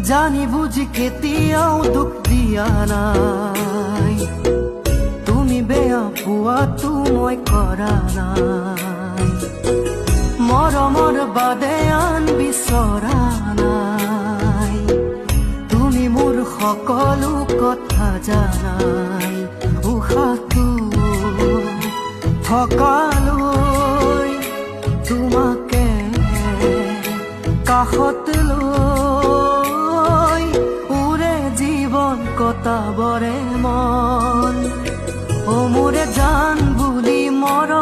জানি বুঝি কেতিয়াও দুখ দিয়া নাই, তুমি বেয়া পোৱাটো মই কৰা নাই। মৰমৰ বাদে আন বিচৰা নাই, তুমি মোৰ সকলো কথা জানাই। উশাহটো থকালৈ তোমাকে কাষত লৈ উৰে জীৱন কটাবৰে মন। অ মোৰে জান বুলি মৰম